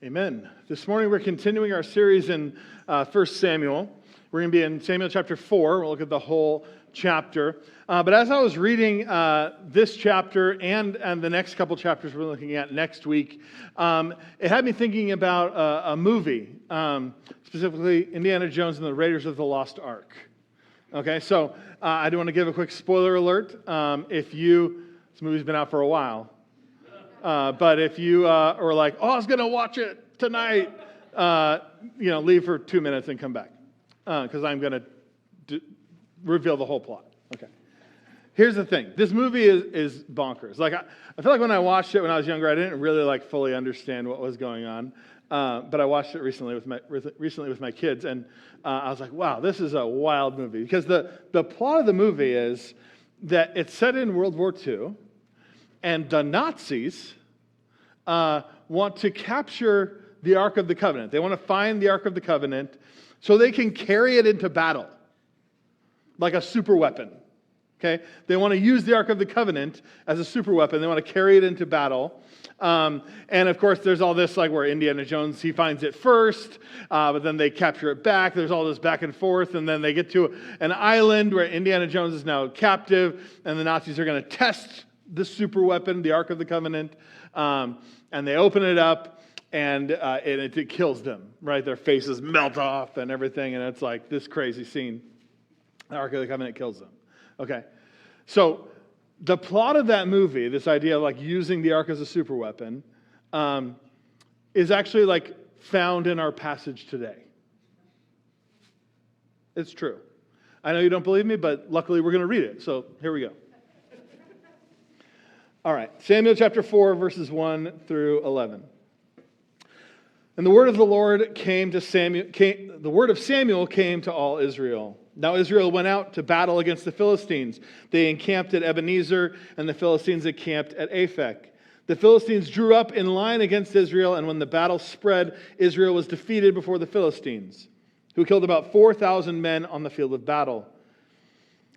Amen. This morning we're continuing our series in 1 Samuel. We're going to be in Samuel chapter 4. We'll look at the whole chapter. But as I was reading this chapter and the next couple chapters we're looking at next week, it had me thinking about a movie, specifically Indiana Jones and the Raiders of the Lost Ark. Okay, so I do want to give a quick spoiler alert. This movie's been out for a while. But if you are like, I was going to watch it tonight, leave for 2 minutes and come back. Because I'm going to reveal the whole plot. Okay. Here's the thing. This movie is bonkers. I feel like when I watched it when I was younger, I didn't really fully understand what was going on. But I watched it recently with my kids, and I was like, wow, this is a wild movie. Because the plot of the movie is that it's set in World War II, and the Nazis want to capture the Ark of the Covenant. They want to find the Ark of the Covenant so they can carry it into battle like a super weapon. Okay? They want to use the Ark of the Covenant as a super weapon. They want to carry it into battle. And of course, there's all this where Indiana Jones, he finds it first, but then they capture it back. There's all this back and forth, and then they get to an island where Indiana Jones is now captive, and the Nazis are going to test the super weapon, the Ark of the Covenant, and they open it up, and it kills them, right? Their faces melt off and everything, and it's like this crazy scene. The Ark of the Covenant kills them. Okay, so the plot of that movie, this idea of using the Ark as a super weapon, is actually found in our passage today. It's true. I know you don't believe me, but luckily we're going to read it, so here we go. All right, Samuel chapter 4, verses 1 through 11. And the word of the Lord came to Samuel. The word of Samuel came to all Israel. Now Israel went out to battle against the Philistines. They encamped at Ebenezer, and the Philistines encamped at Aphek. The Philistines drew up in line against Israel, and when the battle spread, Israel was defeated before the Philistines, who killed about 4,000 men on the field of battle.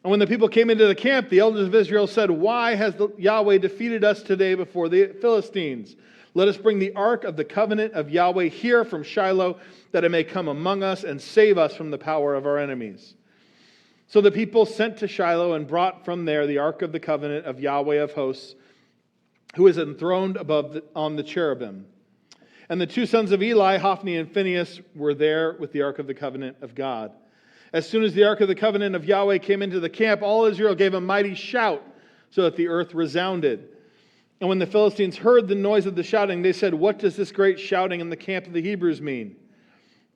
And when the people came into the camp, the elders of Israel said, "Why has Yahweh defeated us today before the Philistines? Let us bring the ark of the covenant of Yahweh here from Shiloh, that it may come among us and save us from the power of our enemies." So the people sent to Shiloh and brought from there the ark of the covenant of Yahweh of hosts, who is enthroned on the cherubim. And the two sons of Eli, Hophni and Phinehas, were there with the ark of the covenant of God. As soon as the ark of the covenant of Yahweh came into the camp, all Israel gave a mighty shout, so that the earth resounded. And when the Philistines heard the noise of the shouting, they said, "What does this great shouting in the camp of the Hebrews mean?"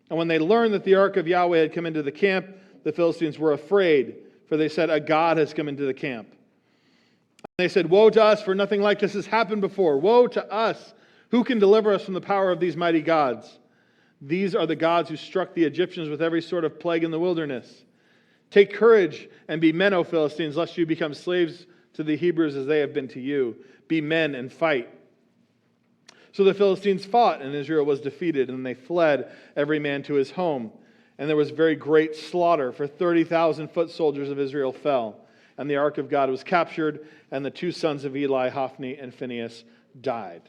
And when they learned that the ark of Yahweh had come into the camp, the Philistines were afraid, for they said, "A god has come into the camp." And they said, "Woe to us, for nothing like this has happened before. Woe to us! Who can deliver us from the power of these mighty gods? These are the gods who struck the Egyptians with every sort of plague in the wilderness. Take courage and be men, O Philistines, lest you become slaves to the Hebrews as they have been to you. Be men and fight." So the Philistines fought, and Israel was defeated, and they fled, every man to his home. And there was very great slaughter, for 30,000 foot soldiers of Israel fell. And the ark of God was captured, and the two sons of Eli, Hophni and Phinehas, died.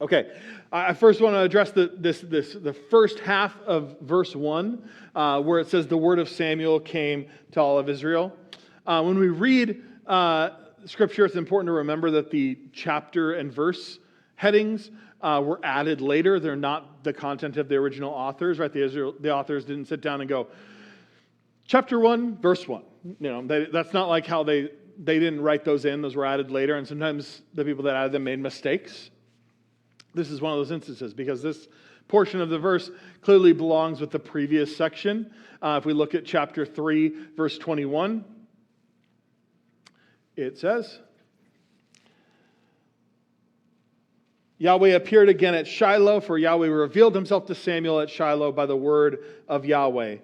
Okay, I first want to address the first half of verse 1, where it says the word of Samuel came to all of Israel. When we read Scripture, it's important to remember that the chapter and verse headings were added later. They're not the content of the original authors, right? The authors didn't sit down and go, chapter 1, verse 1. That's not like how they didn't write those in. Those were added later, and sometimes the people that added them made mistakes. This is one of those instances because this portion of the verse clearly belongs with the previous section. If we look at chapter 3, verse 21, it says, Yahweh appeared again at Shiloh, for Yahweh revealed himself to Samuel at Shiloh by the word of Yahweh.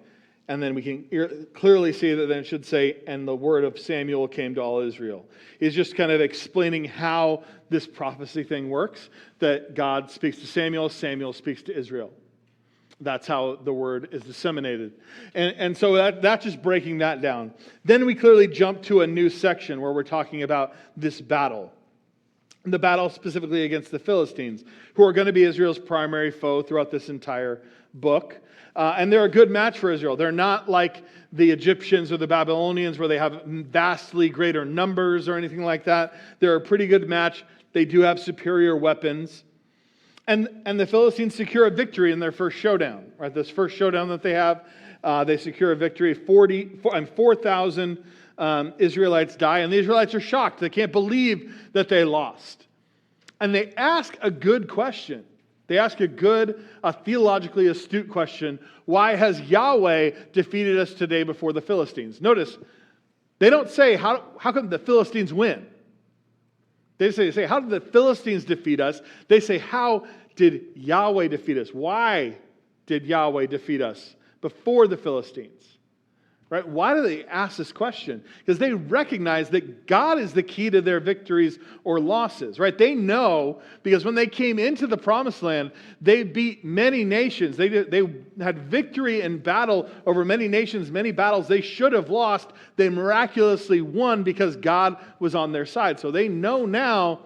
And then we can clearly see that then it should say, and the word of Samuel came to all Israel. He's just kind of explaining how this prophecy thing works, that God speaks to Samuel, Samuel speaks to Israel. That's how the word is disseminated. And so that's just breaking that down. Then we clearly jump to a new section where we're talking about this battle. the battle specifically against the Philistines, who are going to be Israel's primary foe throughout this entire book. And they're a good match for Israel. They're not like the Egyptians or the Babylonians where they have vastly greater numbers or anything like that. They're a pretty good match. They do have superior weapons. And the Philistines secure a victory in their first showdown. Right? This first showdown that they have, they secure a victory. 4,000 Israelites die, and the Israelites are shocked. They can't believe that they lost. And they ask a good question. They ask a theologically astute question. Why has Yahweh defeated us today before the Philistines? Notice, they don't say, how come the Philistines win? They say, how did the Philistines defeat us? They say, how did Yahweh defeat us? Why did Yahweh defeat us before the Philistines? Right? Why do they ask this question? Because they recognize that God is the key to their victories or losses. Right? They know, because when they came into the promised land, they beat many nations. They had victory in battle over many nations, many battles they should have lost. They miraculously won because God was on their side. So they know now,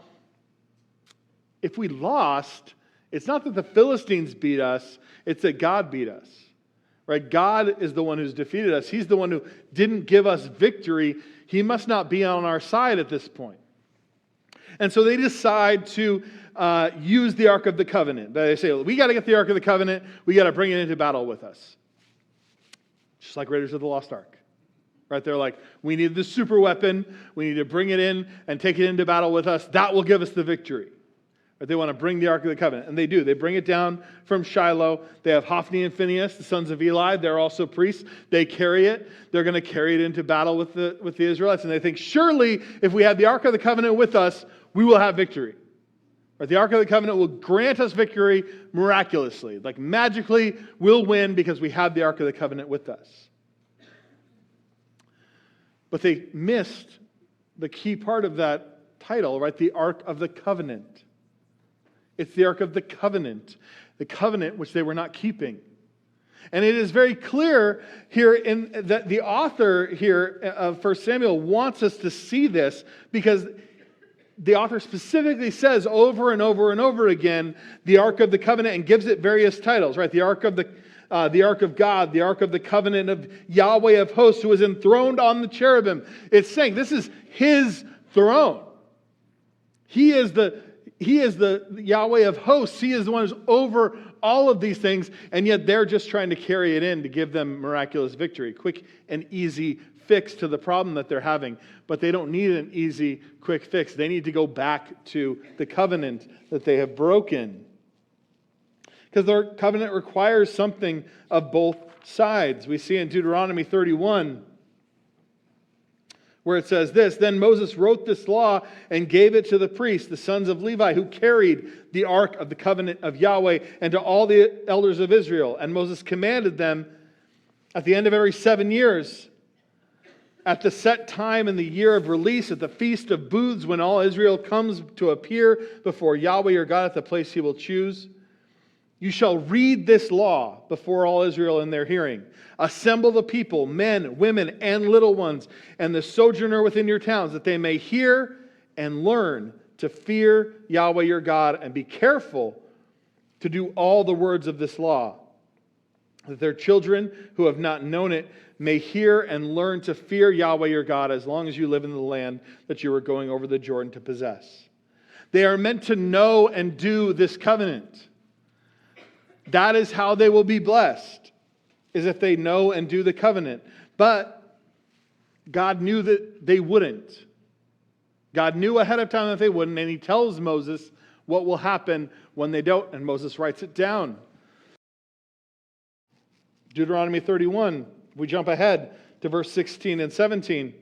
if we lost, it's not that the Philistines beat us, it's that God beat us. Right? God is the one who's defeated us. He's the one who didn't give us victory. He must not be on our side at this point. And so they decide to use the Ark of the Covenant. They say, we got to get the Ark of the Covenant. We got to bring it into battle with us. Just like Raiders of the Lost Ark. Right? They're like, we need the super weapon. We need to bring it in and take it into battle with us. That will give us the victory. But they want to bring the Ark of the Covenant. And they do. They bring it down from Shiloh. They have Hophni and Phinehas, the sons of Eli. They're also priests. They carry it. They're going to carry it into battle with the Israelites. And they think, surely, if we have the Ark of the Covenant with us, we will have victory. Right? The Ark of the Covenant will grant us victory miraculously. Like magically, we'll win because we have the Ark of the Covenant with us. But they missed the key part of that title, right? The Ark of the Covenant. It's the Ark of the Covenant which they were not keeping. And it is very clear here that the author here of 1 Samuel wants us to see this, because the author specifically says over and over and over again, the Ark of the Covenant, and gives it various titles, right? The Ark of God, the Ark of the Covenant of Yahweh of hosts, who is enthroned on the cherubim. It's saying this is his throne. He is the Yahweh of hosts. He is the one who's over all of these things, and yet they're just trying to carry it in to give them miraculous victory. Quick and easy fix to the problem that they're having. But they don't need an easy, quick fix. They need to go back to the covenant that they have broken. Because their covenant requires something of both sides. We see in Deuteronomy 31, where it says this, then Moses wrote this law and gave it to the priests, the sons of Levi, who carried the ark of the covenant of Yahweh, and to all the elders of Israel. And Moses commanded them at the end of every 7 years, at the set time in the year of release, at the feast of booths, when all Israel comes to appear before Yahweh your God at the place he will choose, you shall read this law before all Israel in their hearing. Assemble the people, men, women, and little ones, and the sojourner within your towns, that they may hear and learn to fear Yahweh your God, and be careful to do all the words of this law, that their children who have not known it may hear and learn to fear Yahweh your God as long as you live in the land that you are going over the Jordan to possess. They are meant to know and do this covenant. That is how they will be blessed, is if they know and do the covenant. But God knew that they wouldn't. God knew ahead of time that they wouldn't, and he tells Moses what will happen when they don't, and Moses writes it down. Deuteronomy 31, we jump ahead to verse 16 and 17.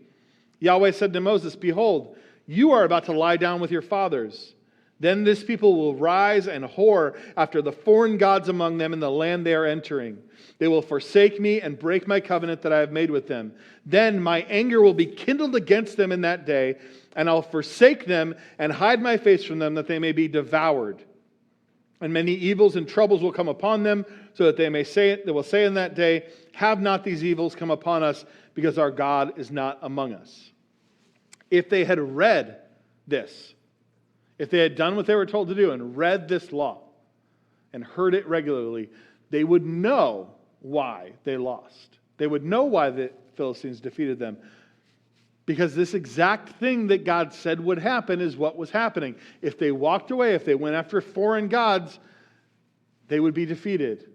Yahweh said to Moses, behold, you are about to lie down with your fathers. Then this people will rise and whore after the foreign gods among them in the land they are entering. They will forsake me and break my covenant that I have made with them. Then my anger will be kindled against them in that day, and I'll forsake them and hide my face from them, that they may be devoured. And many evils and troubles will come upon them, so that they will say in that day, have not these evils come upon us, because our God is not among us. If they had read this, if they had done what they were told to do and read this law and heard it regularly, they would know why they lost. They would know why the Philistines defeated them. Because this exact thing that God said would happen is what was happening. If they walked away, if they went after foreign gods, they would be defeated.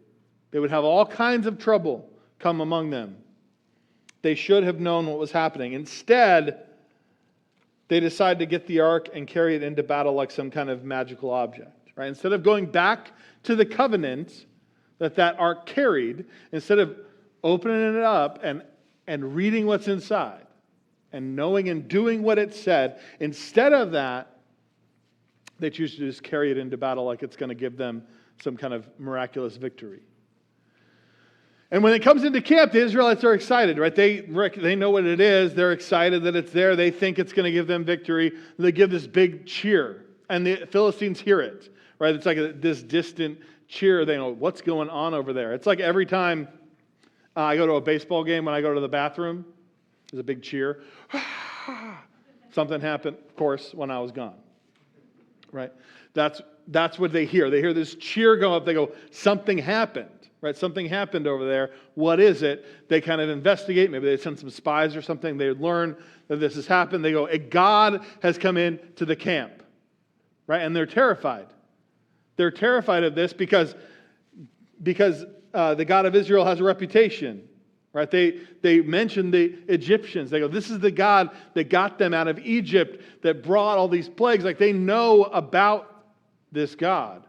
They would have all kinds of trouble come among them. They should have known what was happening. Instead, they decide to get the ark and carry it into battle like some kind of magical object. Right? Instead of going back to the covenant that ark carried, instead of opening it up and reading what's inside and knowing and doing what it said, instead of that, they choose to just carry it into battle like it's going to give them some kind of miraculous victory. And when it comes into camp, the Israelites are excited, right? They know what it is. They're excited that it's there. They think it's going to give them victory. They give this big cheer, and the Philistines hear it, right? It's like this distant cheer. They know what's going on over there. It's like every time I go to a baseball game, when I go to the bathroom, there's a big cheer. Something happened, of course, when I was gone, right? That's what they hear. They hear this cheer go up. They go, something happened. Right, something happened over there. What is it? They kind of investigate. Maybe they send some spies or something. They learn that this has happened. They go, a God has come into the camp. Right? And they're terrified. They're terrified of this because the God of Israel has a reputation. Right? They mention the Egyptians. They go, this is the God that got them out of Egypt, that brought all these plagues. Like they know about this God.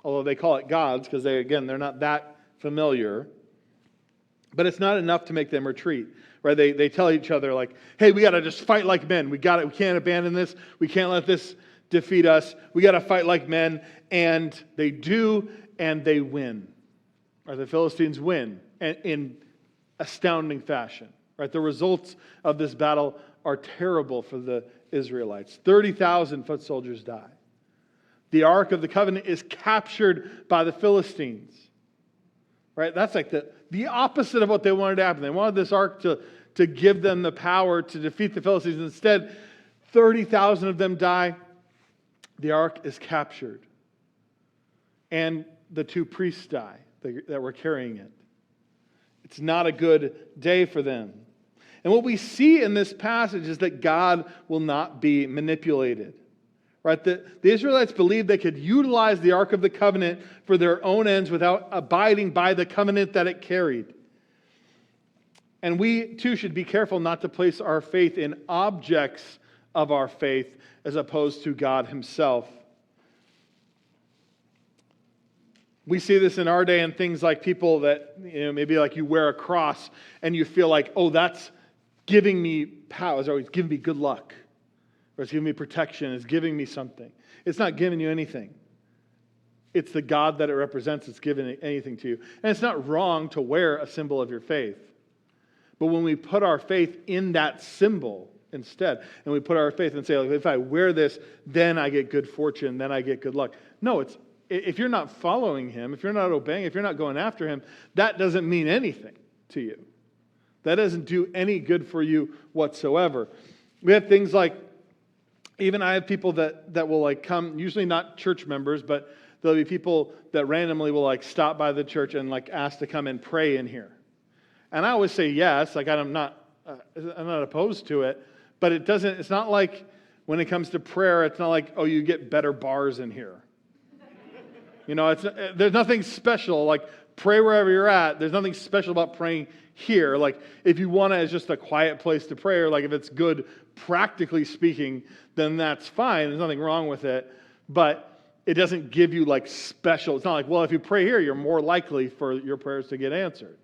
Although they call it gods because they're not that familiar. But it's not enough to make them retreat. Right? They tell each other like, hey, we got to just fight like men. We got it. We can't abandon this. We can't let this defeat us. We got to fight like men. And they do, and they win. Right? The Philistines win in astounding fashion. Right? The results of this battle are terrible for the Israelites. 30,000 foot soldiers die. The Ark of the Covenant is captured by the Philistines. Right? That's like the opposite of what they wanted to happen. They wanted this Ark to give them the power to defeat the Philistines. Instead, 30,000 of them die. The Ark is captured. And the two priests die that were carrying it. It's not a good day for them. And what we see in this passage is that God will not be manipulated. Right? The Israelites believed they could utilize the Ark of the Covenant for their own ends without abiding by the covenant that it carried. And we too should be careful not to place our faith in objects of our faith as opposed to God Himself. We see this in our day in things like people that, maybe like you wear a cross and you feel like, oh, that's giving me power, or it's giving me good luck. Or it's giving me protection. It's giving me something. It's not giving you anything. It's the God that it represents that's giving anything to you. And it's not wrong to wear a symbol of your faith. But when we put our faith in that symbol instead, and we put our faith and say, like, if I wear this, then I get good fortune, then I get good luck. No, if you're not following Him, if you're not obeying, if you're not going after Him, that doesn't mean anything to you. That doesn't do any good for you whatsoever. We have things like, even I have people that will like come, usually not church members, but there'll be people that randomly will like stop by the church and like ask to come and pray in here. And I always say yes, like I'm not opposed to it, but it's not like when it comes to prayer, it's not like, oh, you get better bars in here. There's nothing special, like pray wherever you're at. There's nothing special about praying here. Like if you want it as just a quiet place to pray, or like if it's good practically speaking, then that's fine. There's nothing wrong with it. But it doesn't give you like special. It's not like, well, if you pray here, you're more likely for your prayers to get answered.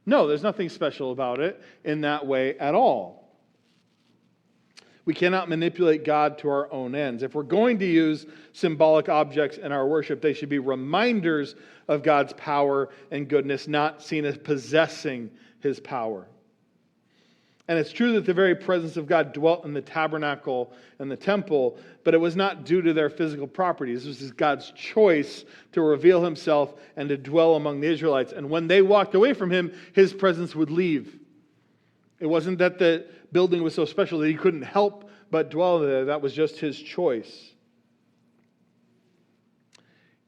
No, there's nothing special about it in that way at all. We cannot manipulate God to our own ends. If we're going to use symbolic objects in our worship, they should be reminders of God's power and goodness, not seen as possessing His power. And it's true that the very presence of God dwelt in the tabernacle and the temple, but it was not due to their physical properties. This was God's choice to reveal Himself and to dwell among the Israelites. And when they walked away from Him, His presence would leave. It wasn't that the building was so special that He couldn't help but dwell there. That was just His choice.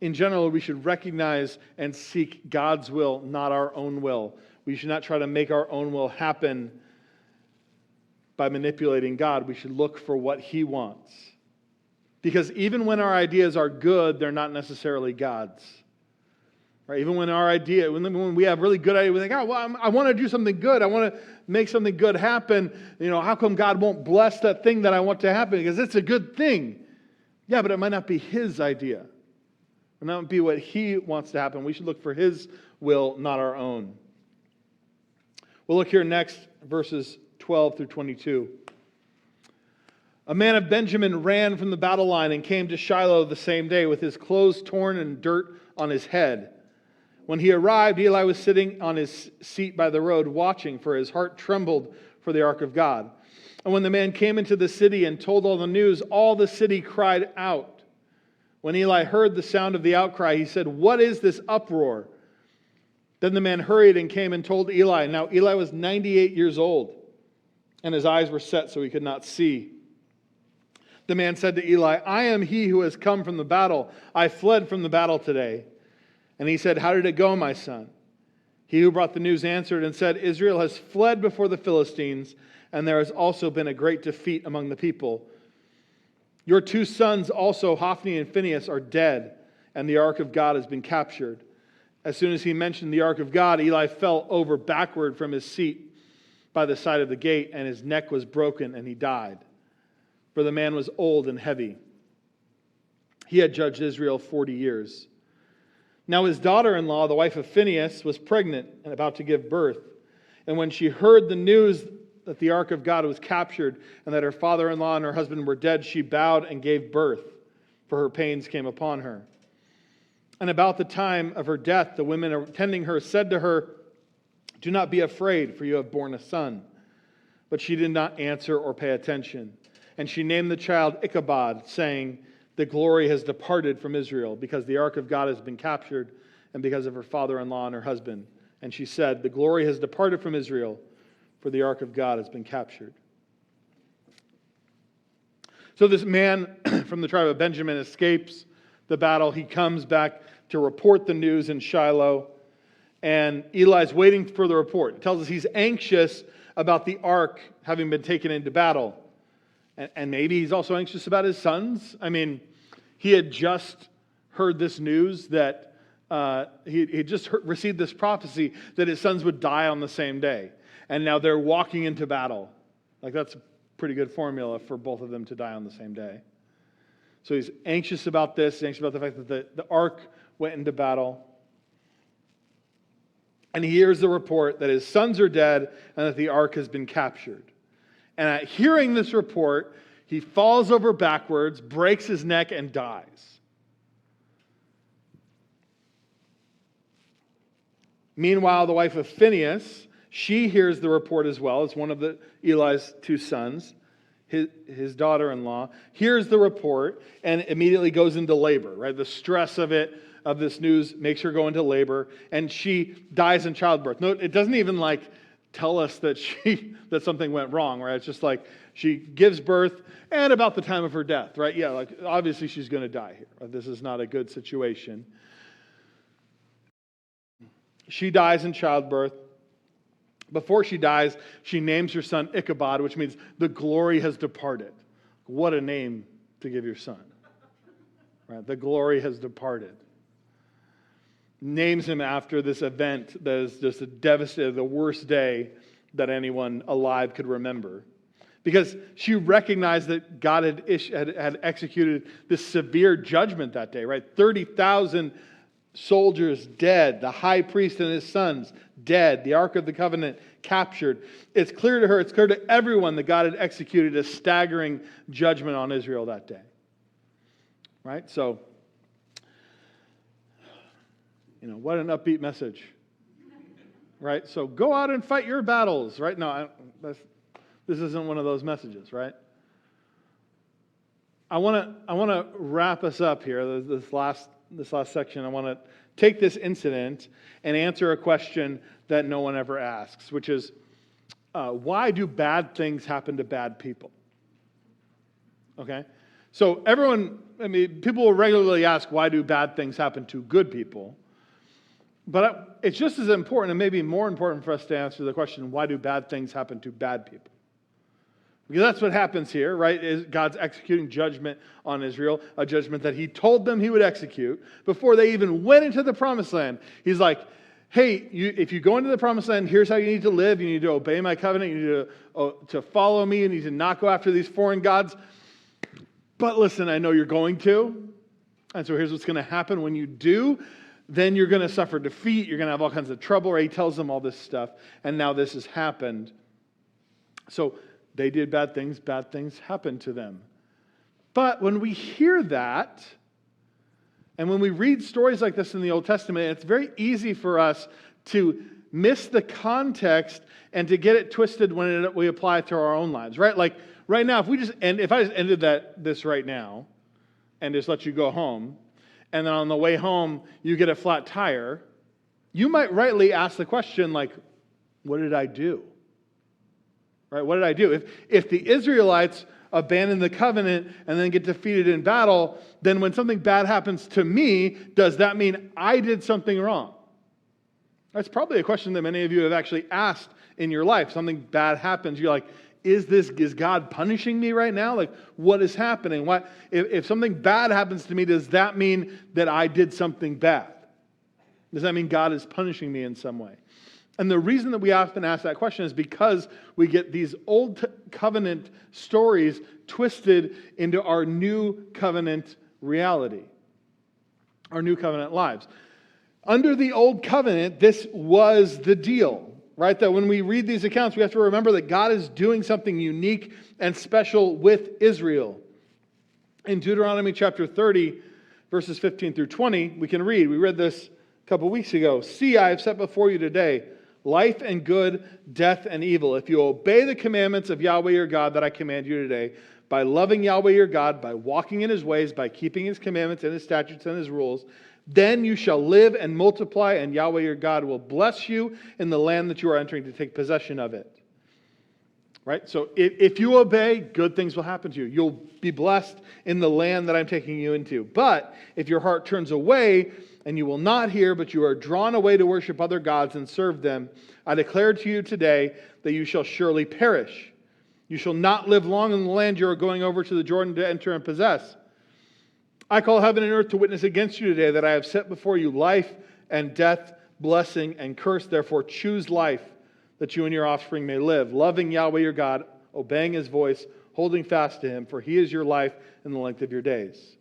in general, we should recognize and seek God's will, not our own will. We should not try to make our own will happen by manipulating God. We should look for what He wants. Because even when our ideas are good, they're not necessarily God's. Right? Even when when we have really good ideas, we think, oh, well, I want to do something good. I want to make something good happen. How come God won't bless that thing that I want to happen? Because it's a good thing. Yeah, but it might not be His idea. It might not be what He wants to happen. We should look for His will, not our own. We'll look here next, verses 12 through 22. A man of Benjamin ran from the battle line and came to Shiloh the same day with his clothes torn and dirt on his head. When he arrived, Eli was sitting on his seat by the road watching, for his heart trembled for the ark of God. And when the man came into the city and told all the news, all the city cried out. When Eli heard the sound of the outcry, he said, "What is this uproar?" Then the man hurried and came and told Eli. Now Eli was 98 years old, and his eyes were set so he could not see. The man said to Eli, "I am he who has come from the battle. I fled from the battle today." And he said, "How did it go, my son?" He who brought the news answered and said, "Israel has fled before the Philistines, and there has also been a great defeat among the people. Your 2 sons also, Hophni and Phinehas, are dead, and the ark of God has been captured." As soon as he mentioned the ark of God, Eli fell over backward from his seat by the side of the gate, and his neck was broken, and he died. For the man was old and heavy. He had judged Israel 40 years. Now his daughter-in-law, the wife of Phinehas, was pregnant and about to give birth. And when she heard the news that the ark of God was captured and that her father-in-law and her husband were dead, she bowed and gave birth, for her pains came upon her. And about the time of her death, the women attending her said to her, "Do not be afraid, for you have borne a son." But she did not answer or pay attention. And she named the child Ichabod, saying, "The glory has departed from Israel, because the ark of God has been captured, and because of her father-in-law and her husband." And she said, "The glory has departed from Israel, for the ark of God has been captured." So this man from the tribe of Benjamin escapes the battle. He comes back to report the news in Shiloh, and Eli's waiting for the report. It tells us he's anxious about the ark having been taken into battle. And maybe he's also anxious about his sons. I mean, he had just heard this news that he just received this prophecy that his sons would die on the same day. And now they're walking into battle. Like, that's a pretty good formula for both of them to die on the same day. So he's anxious about this, he's anxious about the fact that the ark went into battle. And he hears the report that his sons are dead and that the ark has been captured. And at hearing this report, he falls over backwards, breaks his neck, and dies. Meanwhile, the wife of Phinehas, she hears the report as well. It's one of Eli's 2 sons. His daughter-in-law hears the report and immediately goes into labor. Right, the stress of this news makes her go into labor, and she dies in childbirth. No, it doesn't even tell us that something went wrong. Right, it's just she gives birth, and about the time of her death. Right, yeah, obviously she's going to die here. This is not a good situation. She dies in childbirth. Before she dies, she names her son Ichabod, which means the glory has departed. What a name to give your son. Right? The glory has departed. Names him after this event that is just the worst day that anyone alive could remember. Because she recognized that God had executed this severe judgment that day, right? 30,000 soldiers dead, the high priest and his sons dead, the Ark of the Covenant captured. It's clear to her, it's clear to everyone that God had executed a staggering judgment on Israel that day. Right? So, what an upbeat message. Right? So go out and fight your battles. Right? No, this isn't one of those messages, right? I want to wrap us up here, this last section. I want to take this incident and answer a question that no one ever asks, which is, why do bad things happen to bad people? Okay? So people will regularly ask, why do bad things happen to good people? But it's just as important, and maybe more important for us to answer the question, why do bad things happen to bad people? Because that's what happens here, right? Is God's executing judgment on Israel, a judgment that he told them he would execute before they even went into the promised land. He's like, hey, if you go into the promised land, here's how you need to live. You need to obey my covenant. You need to follow me. You need to not go after these foreign gods. But listen, I know you're going to. And so here's what's going to happen when you do. Then you're going to suffer defeat. You're going to have all kinds of trouble. Right? He tells them all this stuff. And now this has happened. So they did bad things happened to them. But when we hear that, and when we read stories like this in the Old Testament, it's very easy for us to miss the context and to get it twisted when we apply it to our own lives, right? Like right now, if I just ended this right now and just let you go home, and then on the way home you get a flat tire, you might rightly ask the question like, what did I do? Right? What did I do? If the Israelites abandon the covenant and then get defeated in battle, then when something bad happens to me, does that mean I did something wrong? That's probably a question that many of you have actually asked in your life. Something bad happens, you're like, is God punishing me right now? Like, what is happening? If something bad happens to me, does that mean that I did something bad? Does that mean God is punishing me in some way? And the reason that we often ask that question is because we get these old covenant stories twisted into our new covenant reality, our new covenant lives. Under the old covenant, this was the deal, right? That when we read these accounts, we have to remember that God is doing something unique and special with Israel. In Deuteronomy chapter 30, verses 15 through 20, we read this a couple weeks ago. See, I have set before you today life and good, death and evil. If you obey the commandments of Yahweh your God that I command you today, by loving Yahweh your God, by walking in his ways, by keeping his commandments and his statutes and his rules, then you shall live and multiply, and Yahweh your God will bless you in the land that you are entering to take possession of it. Right? So if you obey, good things will happen to you. You'll be blessed in the land that I'm taking you into. But if your heart turns away, and you will not hear, but you are drawn away to worship other gods and serve them, I declare to you today that you shall surely perish. You shall not live long in the land you are going over to the Jordan to enter and possess. I call heaven and earth to witness against you today that I have set before you life and death, blessing and curse. Therefore choose life, that you and your offspring may live, loving Yahweh your God, obeying his voice, holding fast to him, for he is your life and the length of your days,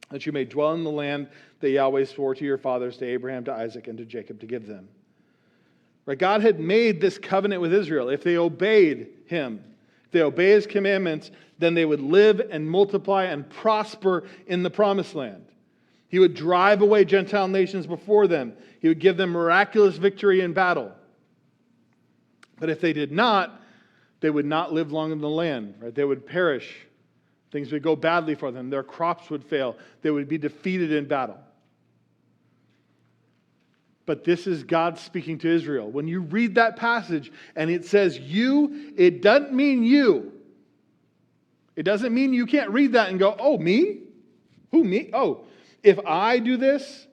that you may dwell in the land that Yahweh swore to your fathers, to Abraham, to Isaac, and to Jacob to give them. Right? God had made this covenant with Israel. If they obeyed him, if they obey his commandments, then they would live and multiply and prosper in the promised land. He would drive away Gentile nations before them. He would give them miraculous victory in battle. But if they did not, they would not live long in the land. Right? They would perish. Things would go badly for them. Their crops would fail. They would be defeated in battle. But this is God speaking to Israel. When you read that passage and it says you, it doesn't mean you. It doesn't mean you can't read that and go, oh, me? Who, me? Oh, if I do this,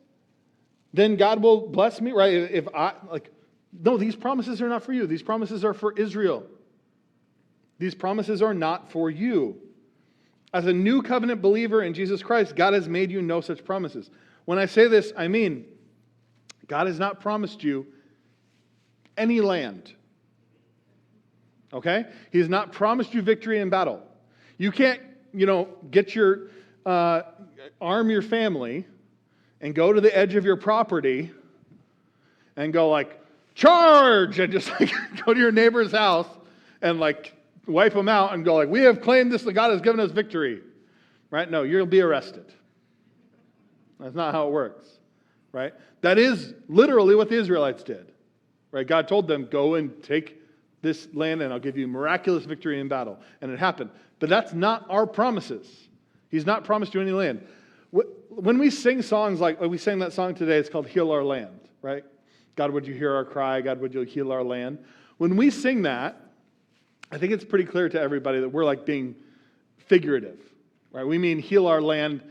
then God will bless me, right? No, these promises are not for you. These promises are for Israel. These promises are not for you. As a new covenant believer in Jesus Christ, God has made you no such promises. When I say this, I mean, God has not promised you any land. Okay? He has not promised you victory in battle. You can't, get your, arm your family and go to the edge of your property and go like, charge! And just like go to your neighbor's house and like wipe them out and go like, we have claimed this, that God has given us victory. Right? No, you'll be arrested. That's not how it works. Right? That is literally what the Israelites did. Right? God told them, go and take this land and I'll give you miraculous victory in battle. And it happened. But that's not our promises. He's not promised you any land. When we sing songs like we sang that song today, it's called Heal Our Land. Right? God, would you hear our cry? God, would you heal our land? When we sing that, I think it's pretty clear to everybody that we're like being figurative. right? We mean heal our land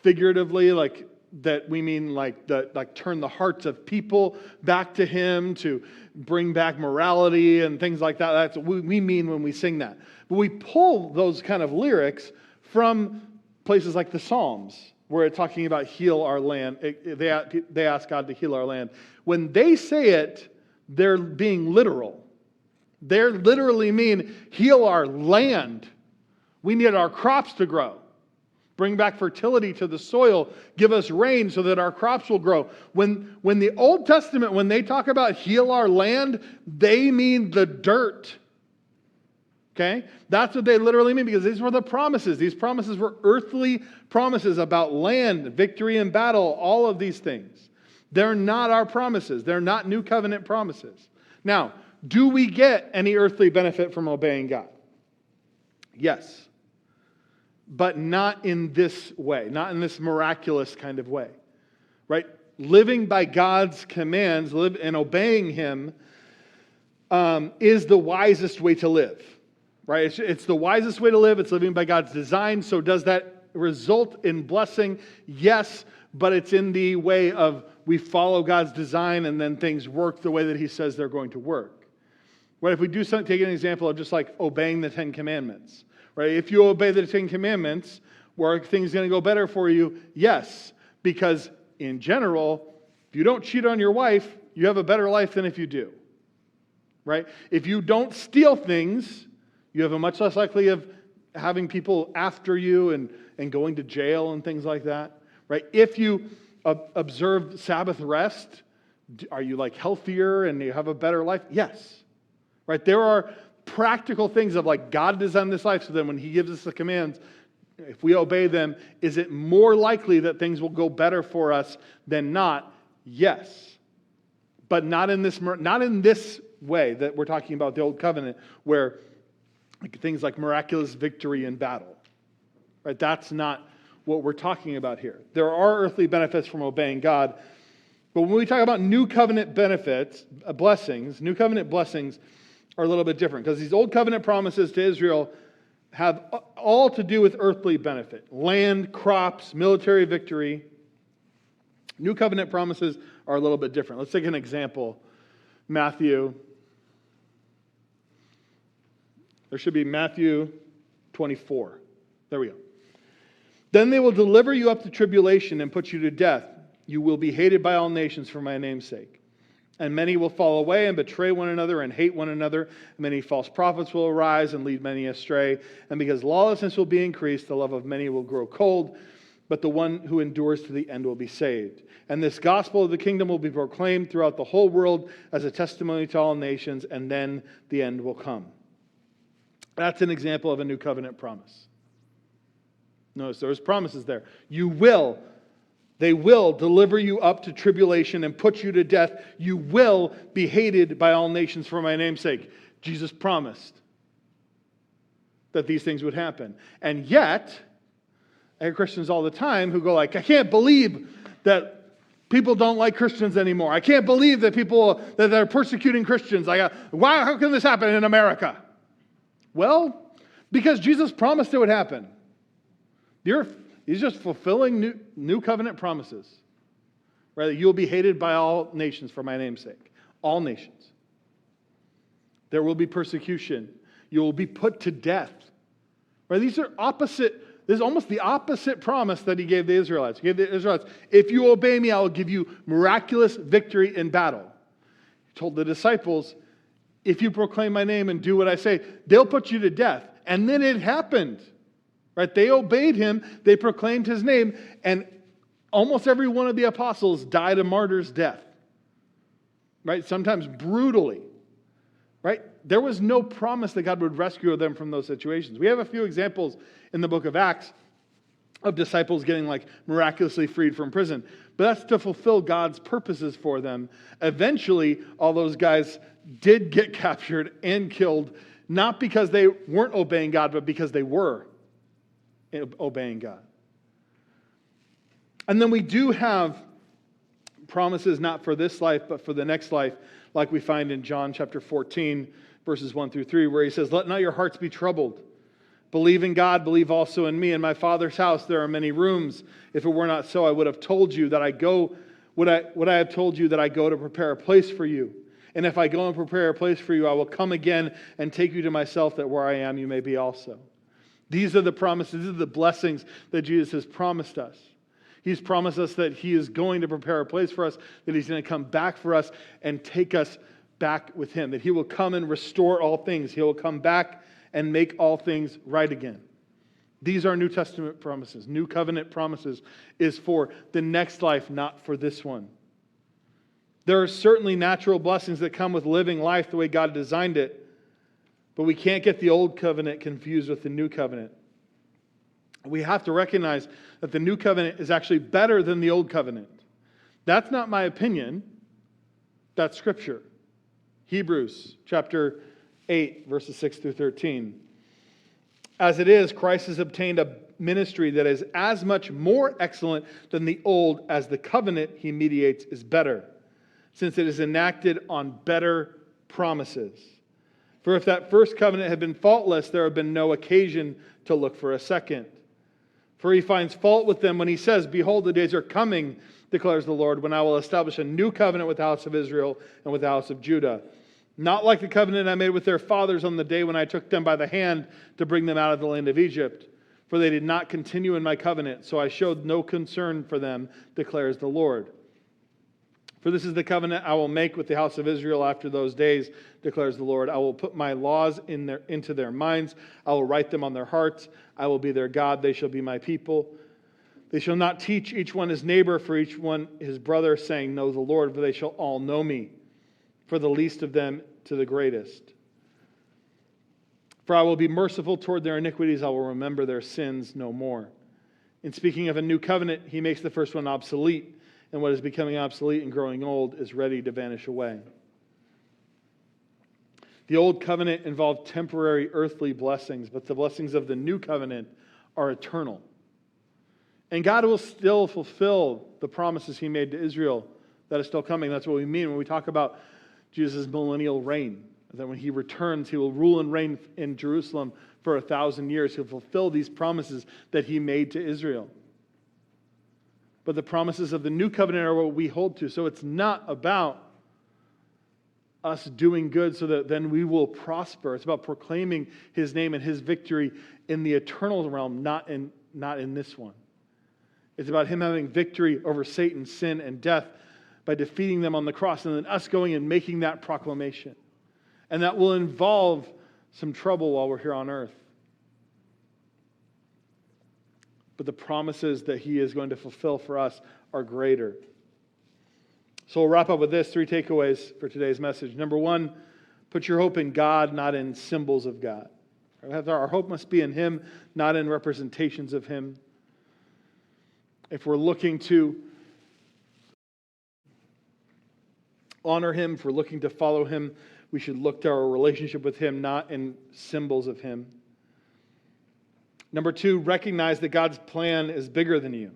figuratively, like that we mean like turn the hearts of people back to him, to bring back morality and things like that. That's what we mean when we sing that. But we pull those kind of lyrics from places like the Psalms, where it's talking about heal our land. They ask God to heal our land. When they say it, they're being literal. They literally mean heal our land. We need our crops to grow. Bring back fertility to the soil. Give us rain so that our crops will grow. When the Old Testament, when they talk about heal our land, they mean the dirt. Okay? That's what they literally mean, because these were the promises. These promises were earthly promises about land, victory in battle, all of these things. They're not our promises. They're not new covenant promises. Now, do we get any earthly benefit from obeying God? Yes. But not in this way, not in this miraculous kind of way, right? Living by God's commands and obeying Him is the wisest way to live, right? It's the wisest way to live. It's living by God's design. So does that result in blessing? Yes, but it's in the way of we follow God's design and then things work the way that He says they're going to work. Right? If we do something, take an example of just like obeying the Ten Commandments. Right? If you obey the Ten Commandments, were things going to go better for you? Yes, because in general, if you don't cheat on your wife, you have a better life than if you do. Right? If you don't steal things, you have a much less likely of having people after you and going to jail and things like that. Right? If you observe Sabbath rest, are you like healthier and you have a better life? Yes. Right? There are practical things of like God designed this life so that when He gives us the commands, if we obey them, is it more likely that things will go better for us than not? Yes. But not in this way that we're talking about the Old Covenant, where things like miraculous victory in battle. Right? That's not what we're talking about here. There are earthly benefits from obeying God, but when we talk about new covenant benefits, blessings, new covenant blessings are a little bit different, because these Old Covenant promises to Israel have all to do with earthly benefit. Land, crops, military victory. New Covenant promises are a little bit different. Let's take an example. Matthew. There should be Matthew 24. There we go. Then they will deliver you up to tribulation and put you to death. You will be hated by all nations for my name's sake. And many will fall away and betray one another and hate one another. Many false prophets will arise and lead many astray. And because lawlessness will be increased, the love of many will grow cold. But the one who endures to the end will be saved. And this gospel of the kingdom will be proclaimed throughout the whole world as a testimony to all nations, and then the end will come. That's an example of a new covenant promise. Notice there's promises there. They will deliver you up to tribulation and put you to death. You will be hated by all nations for my name's sake. Jesus promised that these things would happen. And yet, I hear Christians all the time who go like, I can't believe that people don't like Christians anymore. I can't believe that that they're persecuting Christians. How can this happen in America? Well, because Jesus promised it would happen. He's just fulfilling new covenant promises. Right? You'll be hated by all nations for my name's sake. All nations. There will be persecution. You will be put to death. Right? These are opposite. This is almost the opposite promise that He gave the Israelites. He gave the Israelites, if you obey me, I will give you miraculous victory in battle. He told the disciples, if you proclaim my name and do what I say, they'll put you to death. And then it happened. Right? They obeyed Him, they proclaimed His name, and almost every one of the apostles died a martyr's death. Right? Sometimes brutally. Right? There was no promise that God would rescue them from those situations. We have a few examples in the book of Acts of disciples getting miraculously freed from prison. But that's to fulfill God's purposes for them. Eventually, all those guys did get captured and killed, not because they weren't obeying God, but because they were obeying God. And then we do have promises not for this life, but for the next life, like we find in John chapter 14, verses 1 through 3, where He says, let not your hearts be troubled. Believe in God, believe also in me. In my Father's house there are many rooms. If it were not so, I would have told you that I go, would I have told you that I go to prepare a place for you. And if I go and prepare a place for you, I will come again and take you to myself, that where I am you may be also. These are the promises, these are the blessings that Jesus has promised us. He's promised us that He is going to prepare a place for us, that He's going to come back for us and take us back with Him, that He will come and restore all things. He will come back and make all things right again. These are New Testament promises. New covenant promises is for the next life, not for this one. There are certainly natural blessings that come with living life the way God designed it, but we can't get the old covenant confused with the new covenant. We have to recognize that the new covenant is actually better than the old covenant. That's not my opinion. That's Scripture. Hebrews chapter 8, verses 6 through 13. As it is, Christ has obtained a ministry that is as much more excellent than the old as the covenant He mediates is better, since it is enacted on better promises. For if that first covenant had been faultless, there had been no occasion to look for a second. For He finds fault with them when He says, "Behold, the days are coming, declares the Lord, when I will establish a new covenant with the house of Israel and with the house of Judah. Not like the covenant I made with their fathers on the day when I took them by the hand to bring them out of the land of Egypt. For they did not continue in my covenant, so I showed no concern for them, declares the Lord. For this is the covenant I will make with the house of Israel after those days, declares the Lord. I will put my laws into their minds. I will write them on their hearts. I will be their God. They shall be my people. They shall not teach each one his neighbor, for each one his brother, saying, Know the Lord, for they shall all know me, for the least of them to the greatest. For I will be merciful toward their iniquities. I will remember their sins no more." In speaking of a new covenant, He makes the first one obsolete, and what is becoming obsolete and growing old is ready to vanish away. The old covenant involved temporary earthly blessings, but the blessings of the new covenant are eternal. And God will still fulfill the promises He made to Israel that is still coming. That's what we mean when we talk about Jesus' millennial reign. That when He returns, He will rule and reign in Jerusalem for 1,000 years. He'll fulfill these promises that He made to Israel. But the promises of the new covenant are what we hold to. So it's not about us doing good so that then we will prosper. It's about proclaiming His name and His victory in the eternal realm, not in this one. It's about Him having victory over Satan, sin, and death by defeating them on the cross, and then us going and making that proclamation. And that will involve some trouble while we're here on earth. But the promises that He is going to fulfill for us are greater. So we'll wrap up with this, 3 takeaways for today's message. Number 1, put your hope in God, not in symbols of God. Our hope must be in Him, not in representations of Him. If we're looking to honor Him, if we're looking to follow Him, we should look to our relationship with Him, not in symbols of Him. Number 2, recognize that God's plan is bigger than you.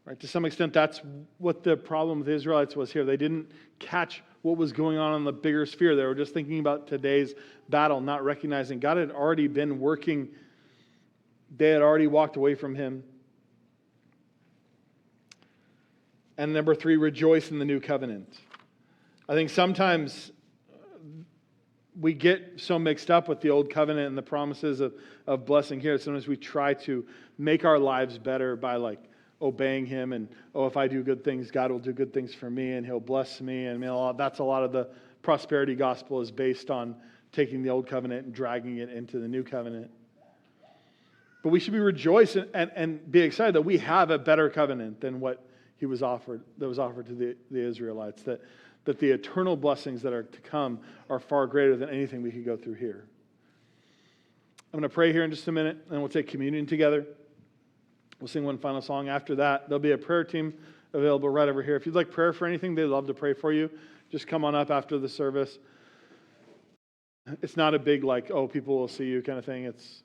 Right? To some extent, that's what the problem with the Israelites was here. They didn't catch what was going on in the bigger sphere. They were just thinking about today's battle, not recognizing God had already been working. They had already walked away from Him. And number 3, rejoice in the new covenant. I think sometimes we get so mixed up with the old covenant and the promises of blessing here. Sometimes we try to make our lives better by obeying Him, and if I do good things, God will do good things for me and He'll bless me. And that's a lot of the prosperity gospel is based on taking the old covenant and dragging it into the new covenant. But we should be rejoicing and be excited that we have a better covenant than what that was offered to the Israelites, that the eternal blessings that are to come are far greater than anything we could go through here. I'm going to pray here in just a minute, and we'll take communion together. We'll sing one final song. After that, there'll be a prayer team available right over here. If you'd like prayer for anything, they'd love to pray for you. Just come on up after the service. It's not a big people will see you kind of thing. It's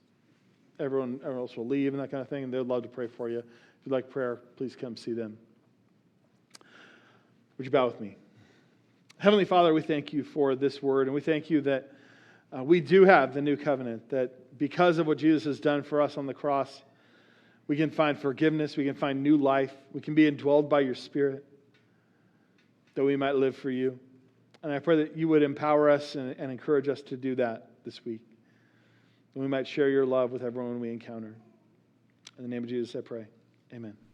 everyone else will leave and that kind of thing, and they'd love to pray for you. If you'd like prayer, please come see them. Would you bow with me? Heavenly Father, we thank You for this word, and we thank You that We do have the new covenant, that because of what Jesus has done for us on the cross, we can find forgiveness, we can find new life, we can be indwelled by your Spirit, that we might live for you. And I pray that you would empower us and encourage us to do that this week. And we might share your love with everyone we encounter. In the name of Jesus, I pray. Amen.